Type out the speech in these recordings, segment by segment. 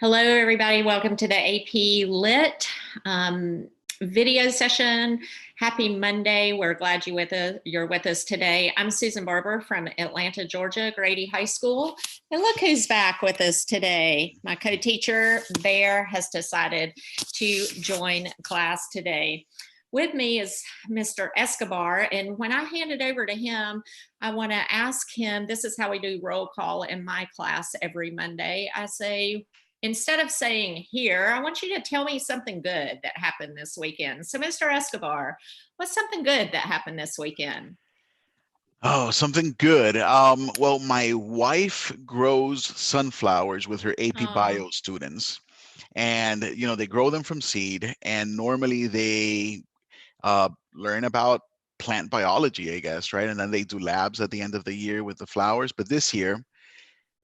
Hello, everybody. Welcome to the AP Lit video session. Happy Monday. We're glad you're with us today. I'm Susan Barber from Atlanta, Georgia, Grady High School. And look who's back with us today. My co-teacher, Bear, has decided to join class today. With me is Mr. Escobar, and when I hand it over to him, I want to ask him, this is how we do roll call in my class every Monday. I say, instead of saying here, I want you to tell me something good that happened this weekend. So Mr. Escobar, what's something good that happened this weekend? Oh, something good. Well, my wife grows sunflowers with her AP Oh, Bio students, and they grow them from seed, and normally they learn about plant biology, I guess, right? And then they do labs at the end of the year with the flowers. But this year,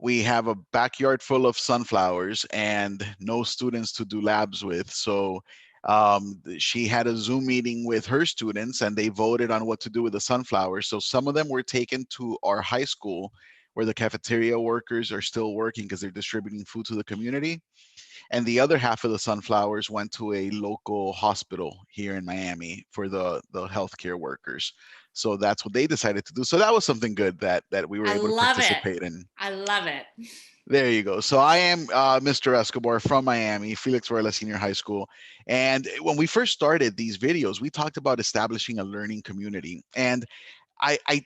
we have a backyard full of sunflowers and no students to do labs with. So she had a Zoom meeting with her students and they voted on what to do with the sunflowers. So some of them were taken to our high school where the cafeteria workers are still working because they're distributing food to the community. And the other half of the sunflowers went to a local hospital here in Miami for the healthcare workers. So that's what they decided to do. So that was something good that we were I able to love it. participate in. I love it. There you go. So I am Mr. Escobar from Miami, Felix Varela Senior High School. And when we first started these videos, we talked about establishing a learning community. And I, I,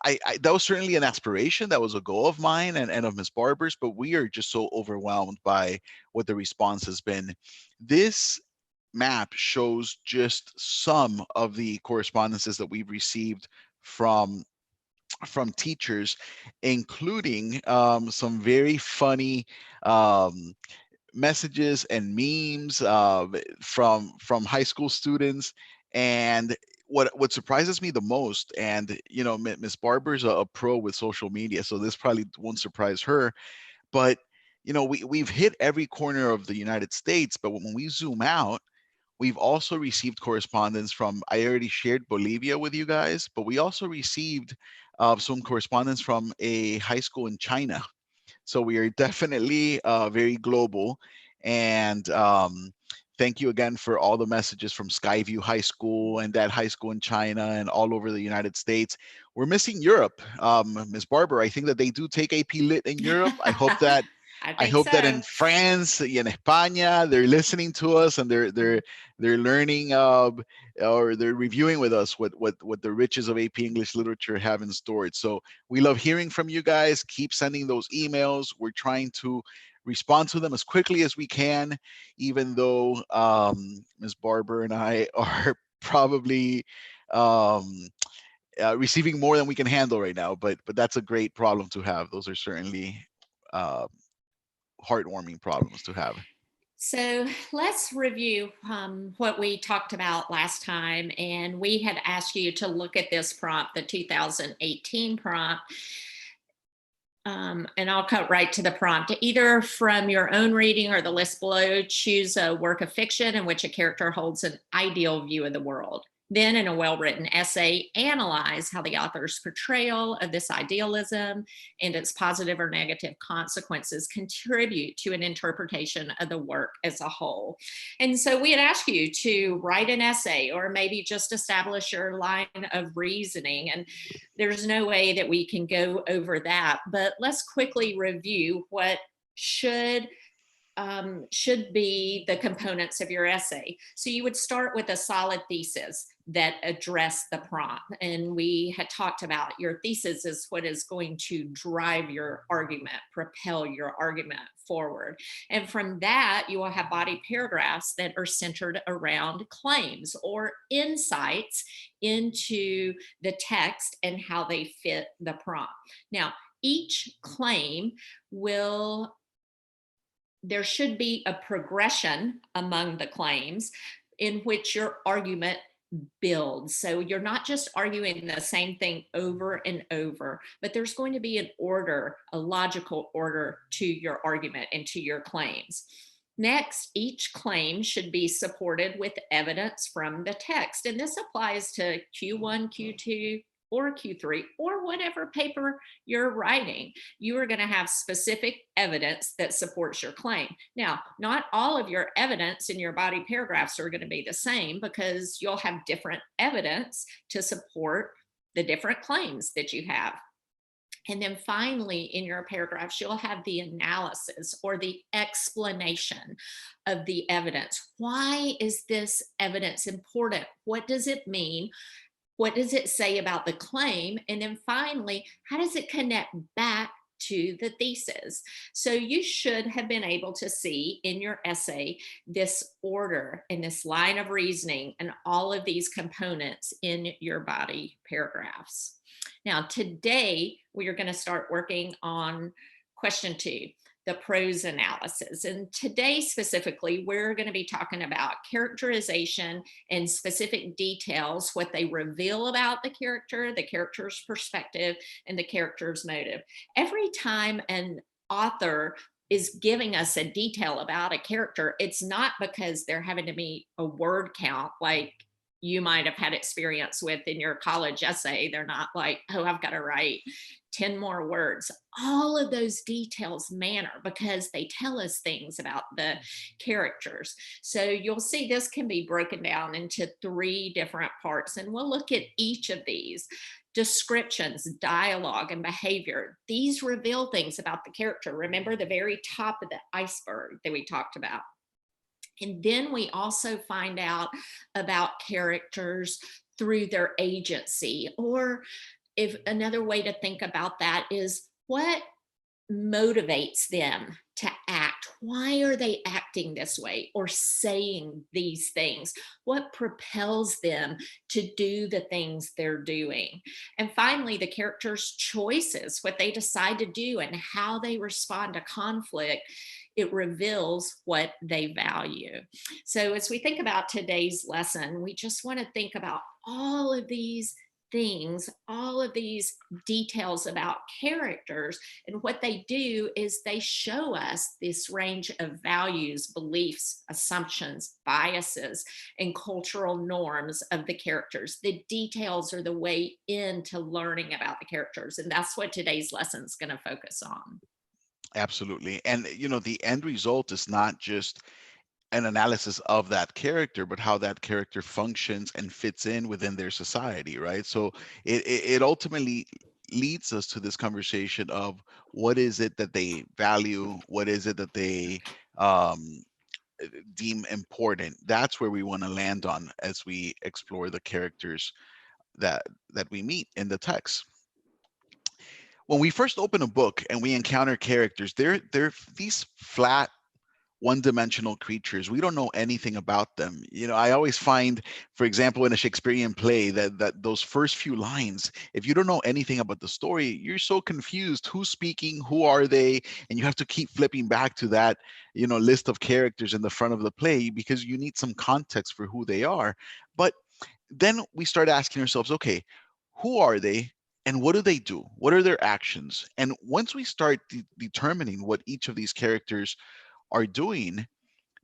I, that was certainly an aspiration. That was a goal of mine and of Ms. Barber's, but we are just so overwhelmed by what the response has been. This map shows just some of the correspondences that we've received from teachers, including some very funny messages and memes from high school students. And what surprises me the most, and Miss Barber's a pro with social media, so this probably won't surprise her, but we've hit every corner of the United States, but when we zoom out, we've also received correspondence from, I already shared Bolivia with you guys, but we also received some correspondence from a high school in China. So we are definitely very global. And thank you again for all the messages from Skyview High School and that high school in China and all over the United States. We're missing Europe. Ms. Barber, I think that they do take AP Lit in Europe. I I think hope that so. in France and in España, they're listening to us and they're learning or they're reviewing with us what the riches of AP English literature have in store. So we love hearing from you guys. Keep sending those emails. We're trying to respond to them as quickly as we can, even though Ms. Barber and I are probably um, receiving more than we can handle right now. But that's a great problem to have. Those are certainly uh, heartwarming problems to have. So let's review what we talked about last time. And we had asked you to look at this prompt, the 2018 prompt. And I'll cut right to the prompt. Either from your own reading or the list below, choose a work of fiction in which a character holds an ideal view of the world. Then, in a well-written essay, analyze how the author's portrayal of this idealism and its positive or negative consequences contribute to an interpretation of the work as a whole. And so we had asked you to write an essay or maybe just establish your line of reasoning. And there's no way that we can go over that, but let's quickly review what should be the components of your essay. So you would start with a solid thesis that address the prompt. And we had talked about your thesis is what is going to drive your argument, propel your argument forward. And from that, you will have body paragraphs that are centered around claims or insights into the text and how they fit the prompt. Now, each claim there should be a progression among the claims in which your argument builds. So you're not just arguing the same thing over and over, but there's going to be an order, a logical order to your argument and to your claims. Next, each claim should be supported with evidence from the text. And this applies to Q1, Q2, or Q3 or whatever paper you're writing. You are going to have specific evidence that supports your claim. Now, not all of your evidence in your body paragraphs are going to be the same because you'll have different evidence to support the different claims that you have. And then finally, in your paragraphs, you'll have the analysis or the explanation of the evidence. Why is this evidence important? What does it mean? What does it say about the claim? And then finally, how does it connect back to the thesis? So you should have been able to see in your essay this order and this line of reasoning and all of these components in your body paragraphs. Now, today we are going to start working on question 2, the prose analysis. And today specifically, we're going to be talking about characterization and specific details, what they reveal about the character's perspective, and the character's motive. Every time an author is giving us a detail about a character, it's not because they're having to meet a word count like you might have had experience with in your college essay. They're not like, oh, I've got to write 10 more words. All of those details matter because they tell us things about the characters. So you'll see this can be broken down into 3 different parts, and we'll look at each of these. Descriptions, dialogue, and behavior. These reveal things about the character. Remember the very top of the iceberg that we talked about. And then we also find out about characters through their agency, or if another way to think about that is what motivates them to act. Why are they acting this way or saying these things? What propels them to do the things they're doing? And finally, the character's choices, what they decide to do and how they respond to conflict. It reveals what they value. So, as we think about today's lesson, we just want to think about all of these things, all of these details about characters. And what they do is they show us this range of values, beliefs, assumptions, biases, and cultural norms of the characters. The details are the way into learning about the characters. And that's what today's lesson is going to focus on. Absolutely. And the end result is not just an analysis of that character, but how that character functions and fits in within their society, right? So it ultimately leads us to this conversation of what is it that they value, what is it that they um, deem important. That's where we want to land on as we explore the characters that we meet in the text. When we first open a book and we encounter characters, they're these flat one-dimensional creatures. We don't know anything about them. I always find, for example, in a Shakespearean play, that those first few lines, if you don't know anything about the story, you're so confused. Who's speaking? Who are they? And you have to keep flipping back to that, list of characters in the front of the play because you need some context for who they are. But then we start asking ourselves, okay, who are they? And what do they do? What are their actions? And once we start determining what each of these characters are doing,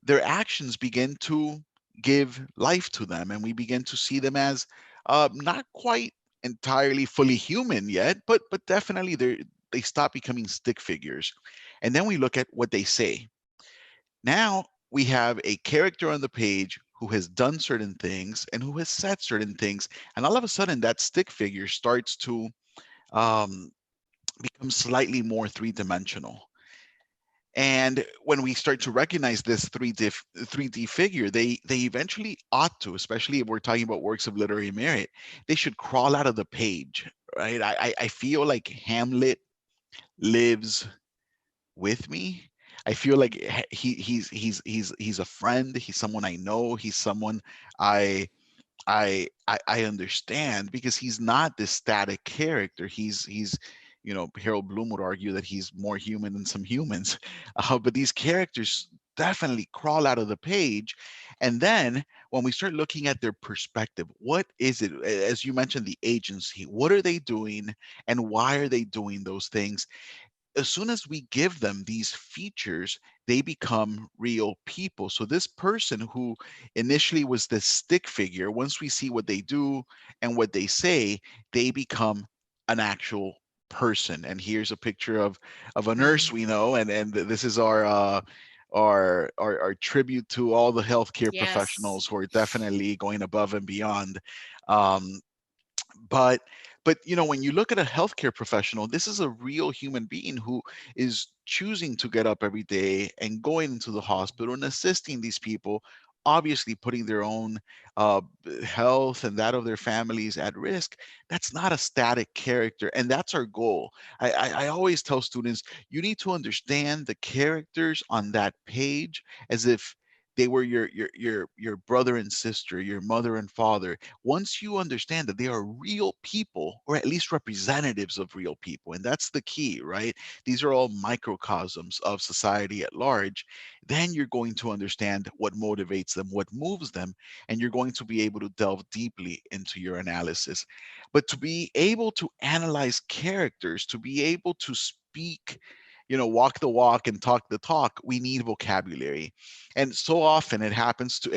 their actions begin to give life to them, and we begin to see them as not quite entirely fully human yet, but definitely they stop becoming stick figures. And then we look at what they say. Now we have a character on the page who has done certain things and who has said certain things, and all of a sudden that stick figure starts to um, become slightly more three-dimensional. And when we start to recognize this 3D figure, they eventually ought to, especially if we're talking about works of literary merit, they should crawl out of the page, right? I feel like Hamlet lives with me. I feel like he's a friend. He's someone I know. He's someone I I understand because he's not this static character. He's Harold Bloom would argue that he's more human than some humans, but these characters definitely crawl out of the page. And then when we start looking at their perspective, what is it? As you mentioned, the agency. What are they doing, and why are they doing those things? as soon as we give them these features, they become real people. So this person who initially was the stick figure, once we see what they do and what they say, they become an actual person. And here's a picture of a nurse we know, and this is our tribute to all the healthcare Yes. professionals who are definitely going above and beyond. Um, but when you look at a healthcare professional, this is a real human being who is choosing to get up every day and going into the hospital and assisting these people, obviously putting their own uh, health and that of their families at risk. That's not a static character, and that's our goal. I always tell students, you need to understand the characters on that page as if they were your brother and sister, your mother and father. Once you understand that they are real people, or at least representatives of real people, and that's the key, right? These are all microcosms of society at large. Then you're going to understand what motivates them, what moves them, and you're going to be able to delve deeply into your analysis. But to be able to analyze characters, to be able to speak, walk the walk and talk the talk, we need vocabulary. And so often it happens to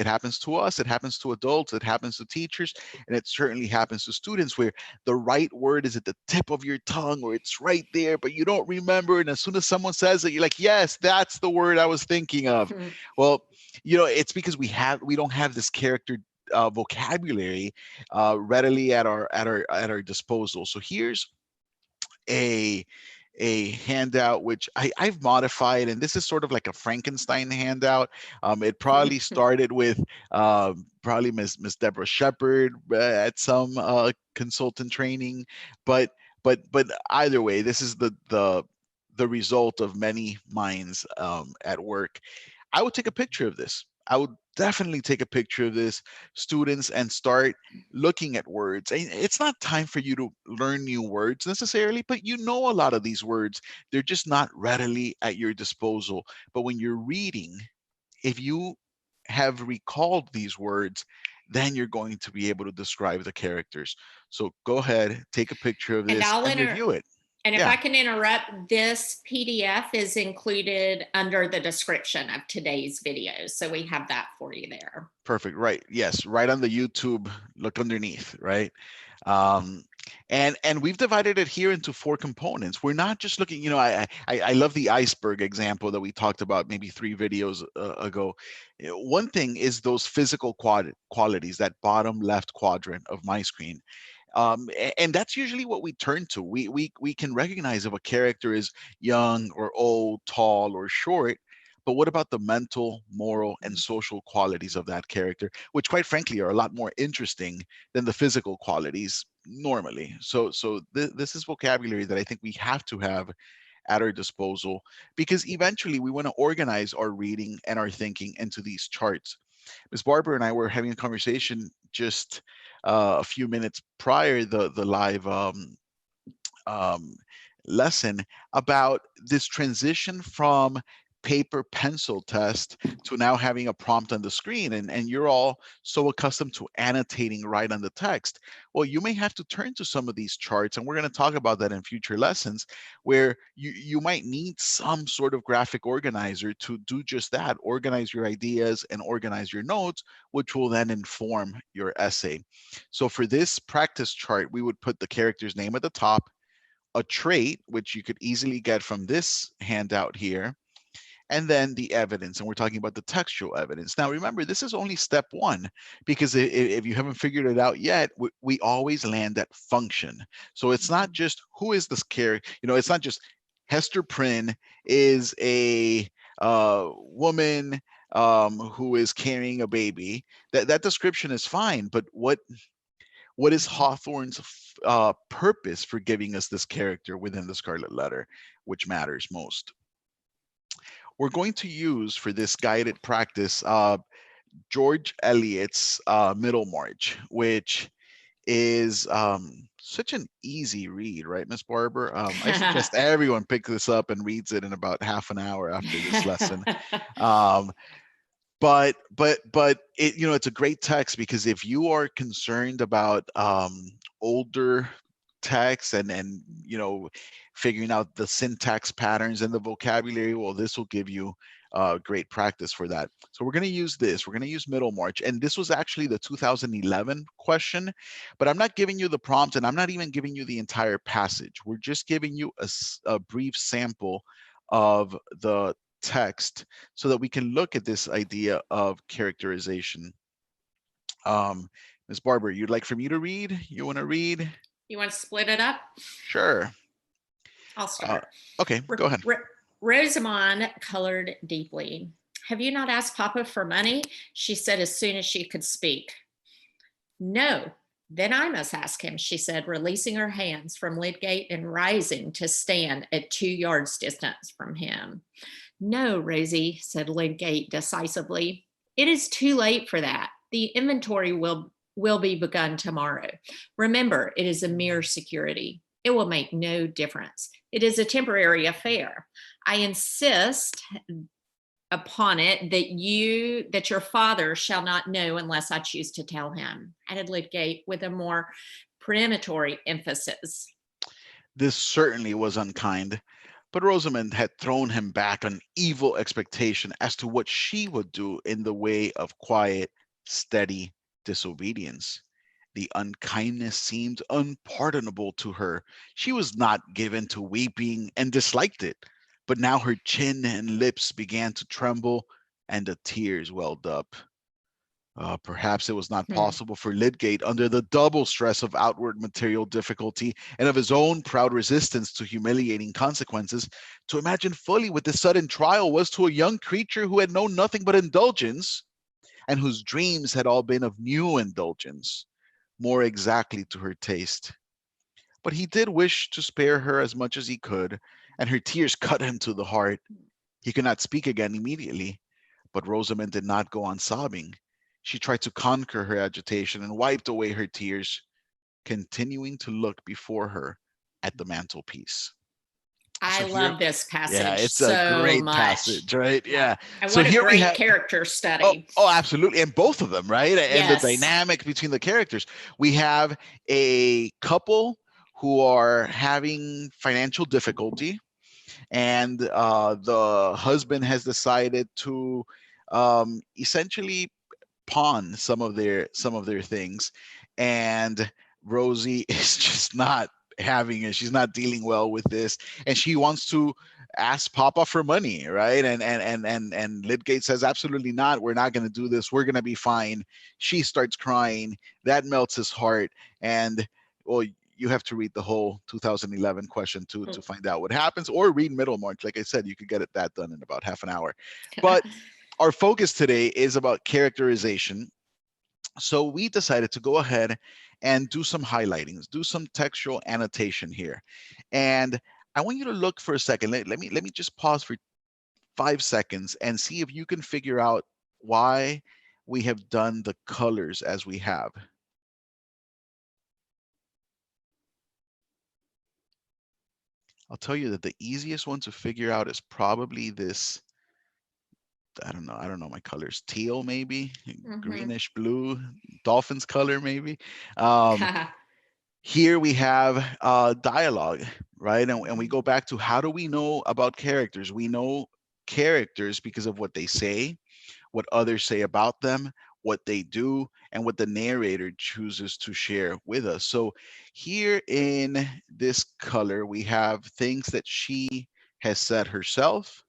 us, it happens to adults, it happens to teachers, and it certainly happens to students, where the right word is at the tip of your tongue, or it's right there, but you don't remember. And as soon as someone says it, you're like, yes, that's the word I was thinking of. Well, it's because we don't have this character vocabulary readily at our disposal. So here's a handout which I've modified, and this is sort of like a Frankenstein handout. It probably started with probably Miss Deborah Shepard at some consultant training, but either way, this is the result of many minds at work. I would take a picture of this. I would definitely take a picture of this, students, and start looking at words. And it's not time for you to learn new words necessarily, but you know a lot of these words. They're just not readily at your disposal. But when you're reading, if you have recalled these words, then you're going to be able to describe the characters. So go ahead, take a picture of And this and review it. and if Yeah. I can interrupt, this PDF is included under the description of today's video. So we have that for you there. Perfect. Right. Yes. Right on the YouTube. Look underneath. Right. Um, and we've divided it here into 4 components. We're not just looking. I love the iceberg example that we talked about maybe 3 videos ago. One thing is those physical qualities, that bottom left quadrant of my screen. And that's usually what we turn to. We can recognize if a character is young or old, tall or short. But what about the mental, moral, and social qualities of that character, which quite frankly are a lot more interesting than the physical qualities normally. So this is vocabulary that I think we have to have at our disposal, because eventually we want to organize our reading and our thinking into these charts. Ms. Barber and I were having a conversation just a few minutes prior the live um, lesson about this transition from paper pencil test to now having a prompt on the screen, and you're all so accustomed to annotating right on the text. Well, you may have to turn to some of these charts, and we're going to talk about that in future lessons, where you might need some sort of graphic organizer to do just that, organize your ideas and organize your notes, which will then inform your essay. So for this practice chart, we would put the character's name at the top, a trait, which you could easily get from this handout here, and then the evidence. And we're talking about the textual evidence. Now, remember, this is only step 1, because if you haven't figured it out yet, we always land at function. So it's not just who is this character, it's not just Hester Prynne is a woman who is carrying a baby. That description is fine, but what is Hawthorne's purpose for giving us this character within the Scarlet Letter, which matters most? We're going to use for this guided practice George Eliot's Middlemarch, which is such an easy read, right, Miss Barber? I suggest everyone pick this up and reads it in about half an hour after this lesson. Um, but it's a great text, because if you are concerned about older text and figuring out the syntax patterns and the vocabulary, well, this will give you great practice for that. So we're going to use this. We're going to use Middlemarch. And this was actually the 2011 question, but I'm not giving you the prompt and I'm not even giving you the entire passage. We're just giving you a brief sample of the text so that we can look at this idea of characterization. Ms. Barber, you'd like for me to read? You want to read? You want to split it up? Sure. I'll start. Okay, go ahead. Rosamond colored deeply. Have you not asked Papa for money? She said as soon as she could speak. No, then I must ask him, she said, releasing her hands from Lydgate and rising to stand at 2 yards distance from him. No, Rosie, said Lydgate decisively. It is too late for that. The inventory will be begun tomorrow. Remember, it is a mere security. It will make no difference. It is a temporary affair. I insist upon it that your father shall not know unless I choose to tell him, added Lydgate with a more premonitory emphasis. This certainly was unkind, but Rosamond had thrown him back an evil expectation as to what she would do in the way of quiet, steady disobedience. The unkindness seemed unpardonable to her. She was not given to weeping and disliked it, but now her chin and lips began to tremble and the tears welled up. Perhaps it was not possible for Lydgate, under the double stress of outward material difficulty and of his own proud resistance to humiliating consequences, to imagine fully what this sudden trial was to a young creature who had known nothing but indulgence, and whose dreams had all been of new indulgence, more exactly to her taste. But he did wish to spare her as much as he could, and her tears cut him to the heart. He could not speak again immediately, but Rosamond did not go on sobbing. She tried to conquer her agitation and wiped away her tears, continuing to look before her at the mantelpiece. I love this passage. Yeah, it's so a great much. Passage, right? Yeah. And So what here a great we have character study. Oh, absolutely. And both of them, right? And Yes. the dynamic between the characters. We have a couple who are having financial difficulty, and the husband has decided to essentially pawn some of their things, and Rosie is just not having it. She's not dealing well with this, and she wants to ask Papa for money, right? And Lydgate says, absolutely not. We're not going to do this. We're going to be fine. She starts crying. That melts his heart, and well, you have to read the whole 2011 question to find out what happens, or read Middlemarch. Like I said, you could get that done in about half an hour. But our focus today is about characterization. So we decided to go ahead and do some highlightings, do some textual annotation here. And I want you to look for a second. Let me just pause for 5 seconds and see if you can figure out why we have done the colors as we have. I'll tell you that the easiest one to figure out is probably this. I don't know my colors. Teal, maybe greenish blue, dolphin's color, maybe. Here we have dialogue, right? And we go back to, how do we know about characters? We know characters because of what they say, what others say about them, what they do, and what the narrator chooses to share with us. So here in this color, we have things that she has said herself.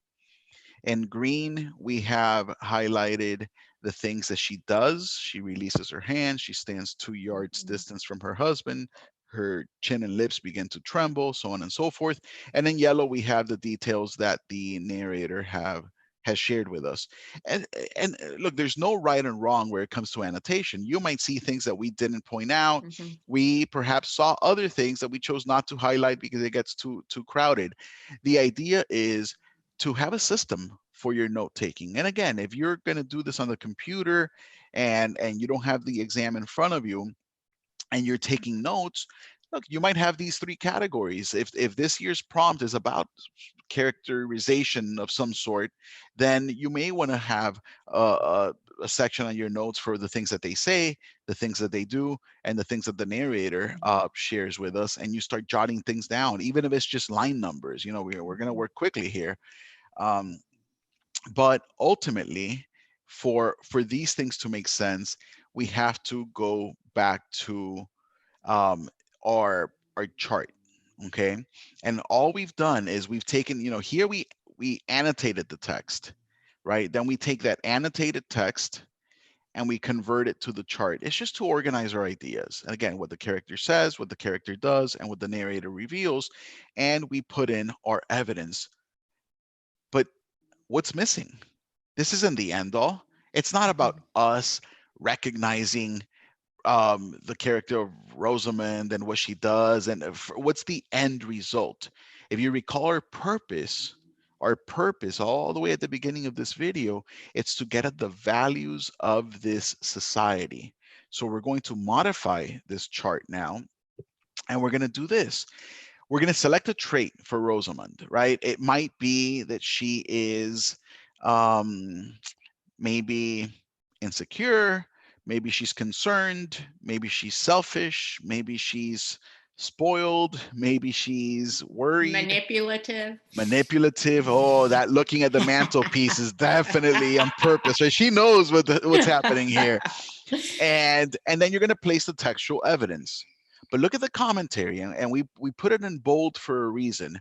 In green, we have highlighted the things that she does. She releases her hand. She stands 2 yards distance from her husband. Her chin and lips begin to tremble, so on and so forth. And in yellow, we have the details that the narrator has shared with us. And look, there's no right and wrong where it comes to annotation. You might see things that we didn't point out. We perhaps saw other things that we chose not to highlight because it gets too crowded. The idea is to have a system for your note taking. And again, if you're going to do this on the computer and you don't have the exam in front of you and you're taking notes, look, you might have these 3 categories. If this year's prompt is about characterization of some sort, then you may want to have a section on your notes for the things that they say, the things that they do, and the things that the narrator shares with us, and you start jotting things down, even if it's just line numbers. We're going to work quickly here. But ultimately, for these things to make sense, we have to go back to our chart. Okay, and all we've done is we've taken, here we annotated the text, right? Then we take that annotated text and we convert it to the chart. It's just to organize our ideas. And again, what the character says, what the character does, and what the narrator reveals, and we put in our evidence. But what's missing? This isn't the end all. It's not about us recognizing the character of Rosamund and what she does and what's the end result. If you recall our purpose all the way at the beginning of this video, it's to get at the values of this society. So we're going to modify this chart now, and we're going to do this. We're going to select a trait for Rosamund, right? It might be that she is maybe insecure, maybe she's concerned, maybe she's selfish, maybe she's spoiled, maybe she's worried, manipulative. Oh, that looking at the mantelpiece is definitely on purpose, right? She knows what's happening here. And then you're going to place the textual evidence. But look at the commentary, and we put it in bold for a reason.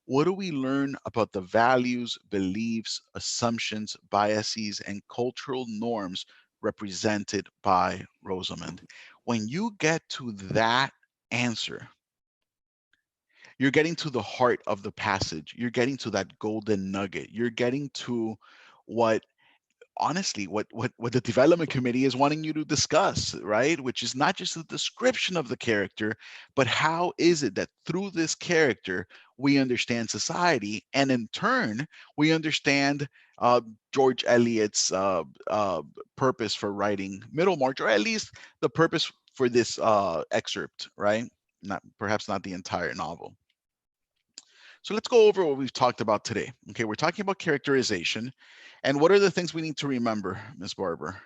What do we learn about the values, beliefs, assumptions, biases, and cultural norms represented by Rosamund? When you get to that answer, you're getting to the heart of the passage. You're getting to that golden nugget. You're getting to what, honestly, what the development committee is wanting you to discuss, right? Which is not just the description of the character, but how is it that through this character we understand society, and in turn we understand George Eliot's purpose for writing Middlemarch, or at least the purpose for this excerpt, right? Perhaps not the entire novel. So let's go over what we've talked about today. Okay, we're talking about characterization. And what are the things we need to remember, Ms. Barber?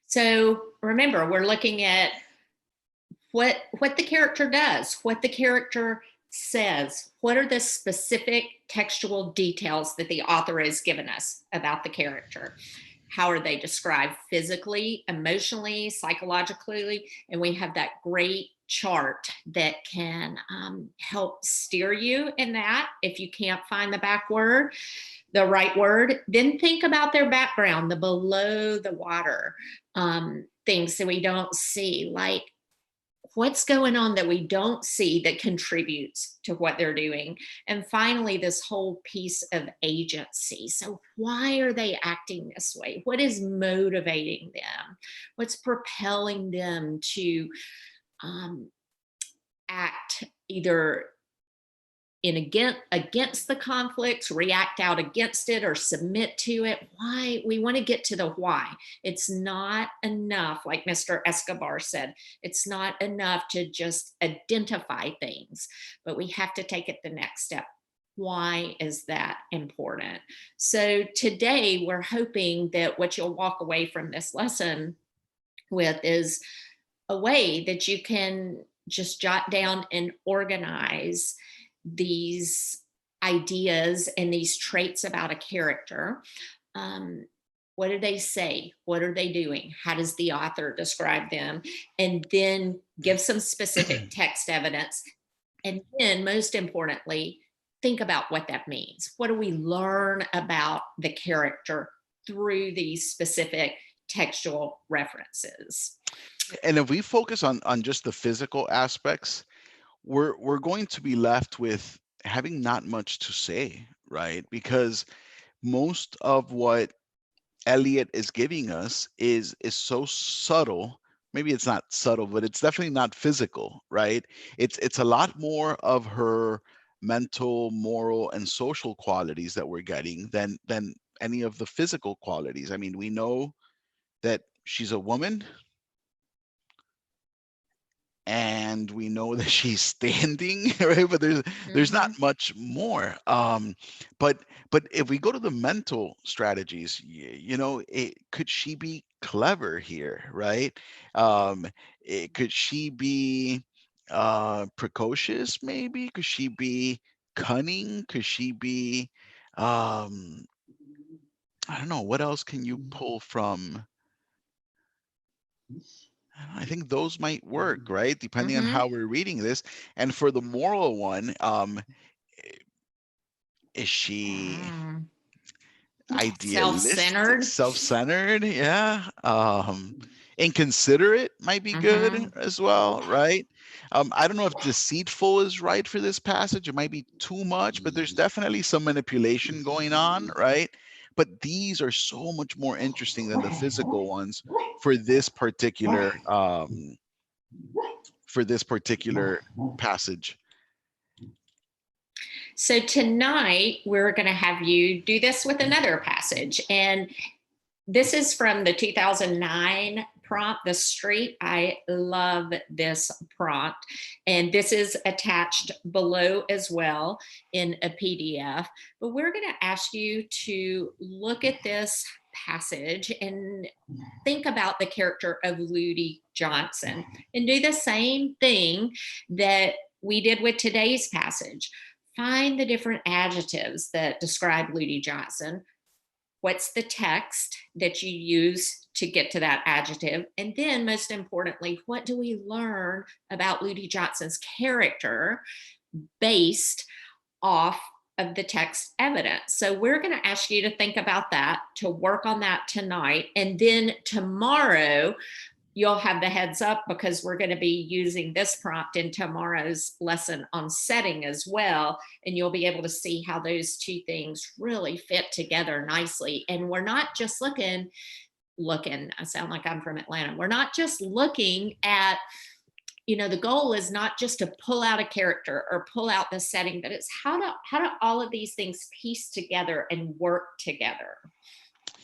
So remember, we're looking at what the character does, what the character says, what are the specific textual details that the author has given us about the character. How are they described physically, emotionally, psychologically? And we have that great chart that can help steer you in that. If you can't find the right word, then think about their background, the below the water things that we don't see, like what's going on that we don't see that contributes to what they're doing. And finally, this whole piece of agency. So why are they acting this way? What is motivating them? What's propelling them to act either against the conflicts, react out against it, or submit to it? Why? We want to get to the why. It's not enough, like Mr. Escobar said, it's not enough to just identify things, but we have to take it the next step. Why is that important? So today we're hoping that what you'll walk away from this lesson with is a way that you can just jot down and organize these ideas and these traits about a character. What do they say? What are they doing? How does the author describe them? And then give some specific text evidence. And then, most importantly, think about what that means. What do we learn about the character through these specific textual references? And if we focus on just the physical aspects, we're going to be left with having not much to say, right? Because most of what Eliot is giving us is so subtle. Maybe it's not subtle, but it's definitely not physical, right? It's a lot more of her mental, moral, and social qualities that we're getting than any of the physical qualities. I mean, we know that she's a woman, and we know that she's standing, right? But there's not much more. But if we go to the mental strategies, could she be clever here, right? Could she be precocious, maybe? Could she be cunning? Could she be, um, I don't know, what else can you pull from? I think those might work, right? Depending on how we're reading this. And for the moral one, is she idealistic, Self-centered. self-centered? Yeah. Inconsiderate might be good as well, right? I don't know if deceitful is right for this passage. It might be too much, but there's definitely some manipulation going on, right? But these are so much more interesting than the physical ones for this particular passage. So tonight we're going to have you do this with another passage. And this is from the 2009 prompt, The Street. I love this prompt. And this is attached below as well in a PDF. But we're going to ask you to look at this passage and think about the character of Ludi Johnson and do the same thing that we did with today's passage. Find the different adjectives that describe Ludi Johnson. What's the text that you use to get to that adjective? And then, most importantly, what do we learn about Ludi Johnson's character based off of the text evidence? So we're going to ask you to think about that, to work on that tonight. And then tomorrow, you'll have the heads up because we're going to be using this prompt in tomorrow's lesson on setting as well. And you'll be able to see how those two things really fit together nicely. And we're not just looking, I sound like I'm from Atlanta. We're not just looking at, the goal is not just to pull out a character or pull out the setting, but it's how do all of these things piece together and work together.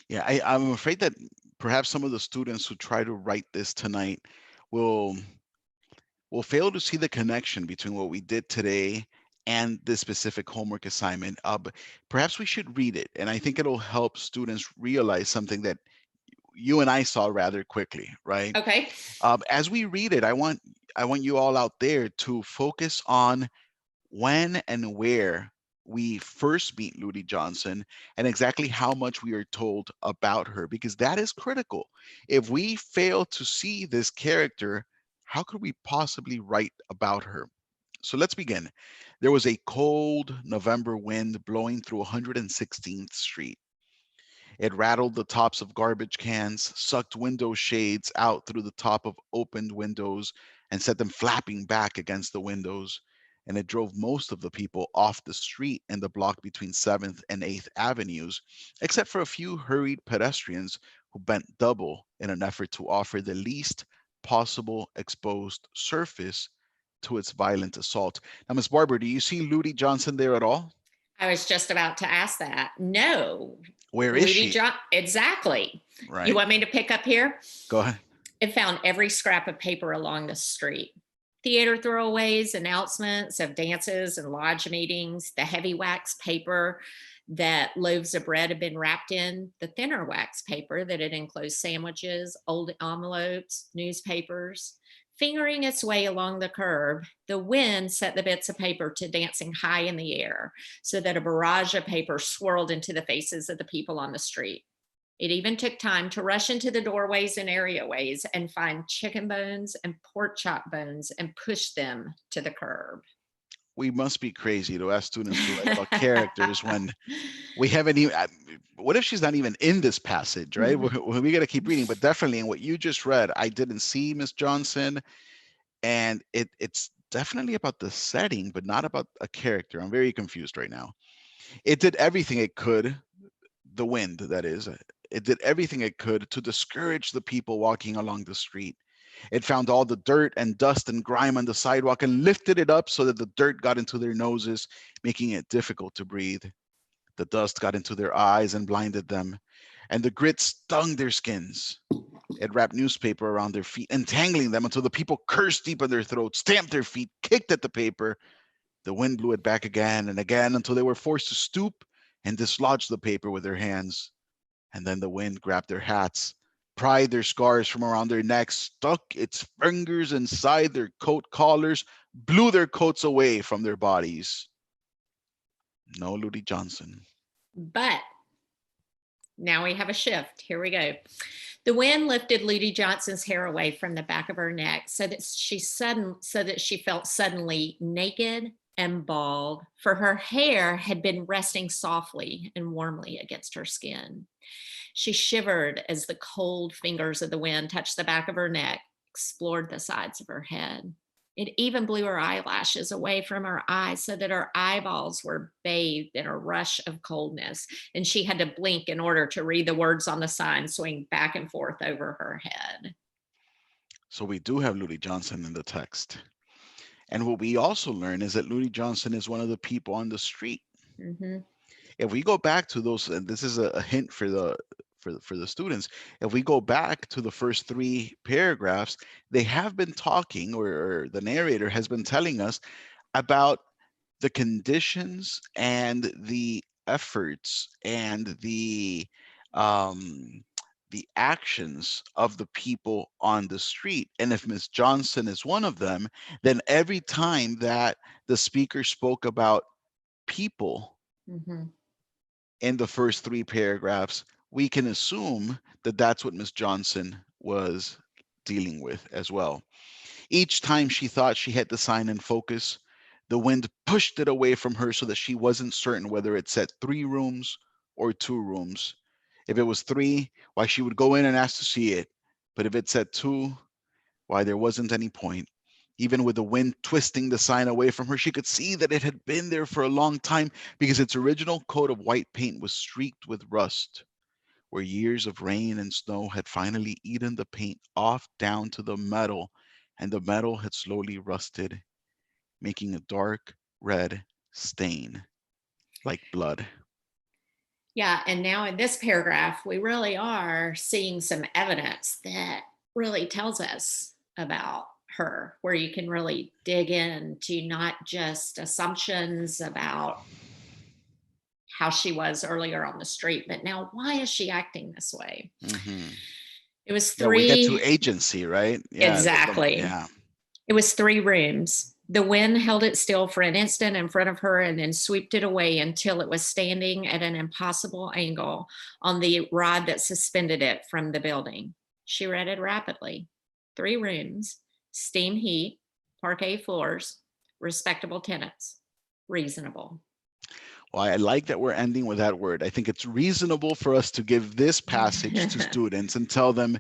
Yeah, I'm afraid that perhaps some of the students who try to write this tonight will fail to see the connection between what we did today and this specific homework assignment. Perhaps we should read it, and I think it'll help students realize something that you and I saw rather quickly, right? Okay. As we read it, I want you all out there to focus on when and where we first meet Ludi Johnson and exactly how much we are told about her, because that is critical. If we fail to see this character, how could we possibly write about her? So let's begin. There was a cold November wind blowing through 116th Street. It rattled the tops of garbage cans, sucked window shades out through the top of opened windows, and set them flapping back against the windows. And it drove most of the people off the street in the block between 7th and 8th Avenues, except for a few hurried pedestrians who bent double in an effort to offer the least possible exposed surface to its violent assault. Now, Ms. Barber, do you see Ludi Johnson there at all? I was just about to ask that. No. Where is she? Exactly. Right. You want me to pick up here? Go ahead. It found every scrap of paper along the street. Theater throwaways, announcements of dances and lodge meetings, the heavy wax paper that loaves of bread had been wrapped in, the thinner wax paper that had enclosed sandwiches, old envelopes, newspapers. Fingering its way along the curb, the wind set the bits of paper to dancing high in the air so that a barrage of paper swirled into the faces of the people on the street. It even took time to rush into the doorways and areaways and find chicken bones and pork chop bones and push them to the curb. We must be crazy to ask students to write about characters when we haven't even, what if she's not even in this passage, right? We got to keep reading, but definitely in what you just read, I didn't see Miss Johnson, and it's definitely about the setting, but not about a character. I'm very confused right now. It did everything it could, the wind, that is, it did everything it could to discourage the people walking along the street. It found all the dirt and dust and grime on the sidewalk and lifted it up so that the dirt got into their noses, making it difficult to breathe. The dust got into their eyes and blinded them, and the grit stung their skins. It wrapped newspaper around their feet, entangling them until the people cursed deep in their throats, stamped their feet, kicked at the paper. The wind blew it back again and again until they were forced to stoop and dislodge the paper with their hands. And then the wind grabbed their hats, pried their scarves from around their necks, stuck its fingers inside their coat collars, blew their coats away from their bodies. No Ludi Johnson. But now we have a shift. Here we go. The wind lifted Ludi Johnson's hair away from the back of her neck so that she felt suddenly naked and bald, for her hair had been resting softly and warmly against her skin. She shivered as the cold fingers of the wind touched the back of her neck, explored the sides of her head. It even blew her eyelashes away from her eyes so that her eyeballs were bathed in a rush of coldness, and she had to blink in order to read the words on the sign swing back and forth over her head. So we do have Ludi Johnson in the text. And what we also learn is that Ludi Johnson is one of the people on the street. Mm-hmm. If we go back to those, and this is a hint for the students, if we go back to the first 3 paragraphs, they have been talking, or the narrator has been telling us about the conditions and the efforts and the actions of the people on the street. And if Miss Johnson is one of them, then every time that the speaker spoke about people Mm-hmm. in the first 3 paragraphs, we can assume that that's what Miss Johnson was dealing with as well. Each time she thought she had the sign in focus, the wind pushed it away from her so that she wasn't certain whether it said 3 rooms or 2 rooms. If it was 3, why, she would go in and ask to see it. But if it said 2, why, there wasn't any point. Even with the wind twisting the sign away from her, she could see that it had been there for a long time because its original coat of white paint was streaked with rust, where years of rain and snow had finally eaten the paint off down to the metal, and the metal had slowly rusted, making a dark red stain like blood. Yeah, and now in this paragraph, we really are seeing some evidence that really tells us about her, where you can really dig into not just assumptions about how she was earlier on the street, but now why is she acting this way? Mm-hmm. It was Yeah, we get to 3, agency, right? Yeah, exactly. yeah. It was 3 rooms. The wind held it still for an instant in front of her and then swept it away until it was standing at an impossible angle on the rod that suspended it from the building. She read it rapidly. 3 rooms, steam heat, parquet floors, respectable tenants, reasonable. Well, I like that we're ending with that word. I think it's reasonable for us to give this passage to students and tell them,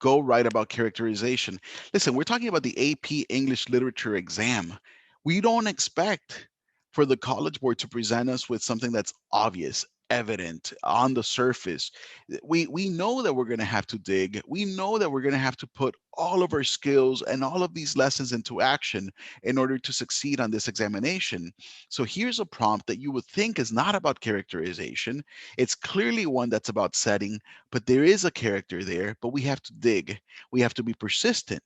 go write about characterization. Listen, we're talking about the AP English Literature exam. We don't expect for the College Board to present us with something that's obvious, evident, on the surface. We know that we're going to have to dig. We know that we're going to have to put all of our skills and all of these lessons into action in order to succeed on this examination. So here's a prompt that you would think is not about characterization. It's clearly one that's about setting, but there is a character there, but we have to dig. We have to be persistent,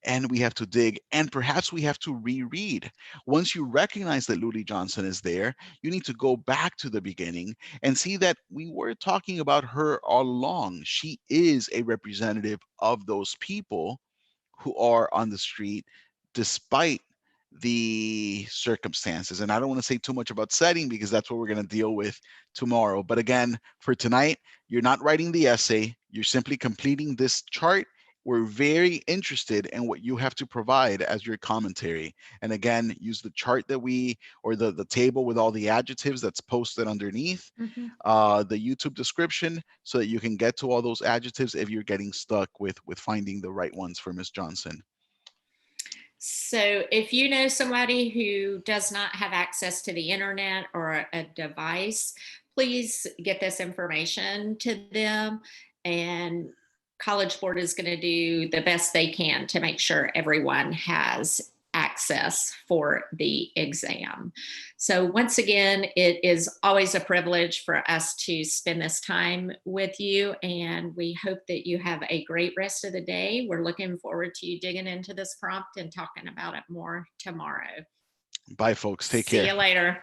and we have to dig, and perhaps we have to reread. Once you recognize that Ludi Johnson is there, you need to go back to the beginning and see that we were talking about her all along. She is a representative of those people who are on the street despite the circumstances. And I don't want to say too much about setting because that's what we're going to deal with tomorrow. But again, for tonight, you're not writing the essay, you're simply completing this chart. We're very interested in what you have to provide as your commentary. And again, use the chart that or the table with all the adjectives that's posted underneath the YouTube description so that you can get to all those adjectives if you're getting stuck with finding the right ones for Miss Johnson. So if you know somebody who does not have access to the internet or a device, please get this information to them, and College Board is going to do the best they can to make sure everyone has access for the exam. So once again, it is always a privilege for us to spend this time with you, and we hope that you have a great rest of the day. We're looking forward to you digging into this prompt and talking about it more tomorrow. Bye, folks. Take care. See you later.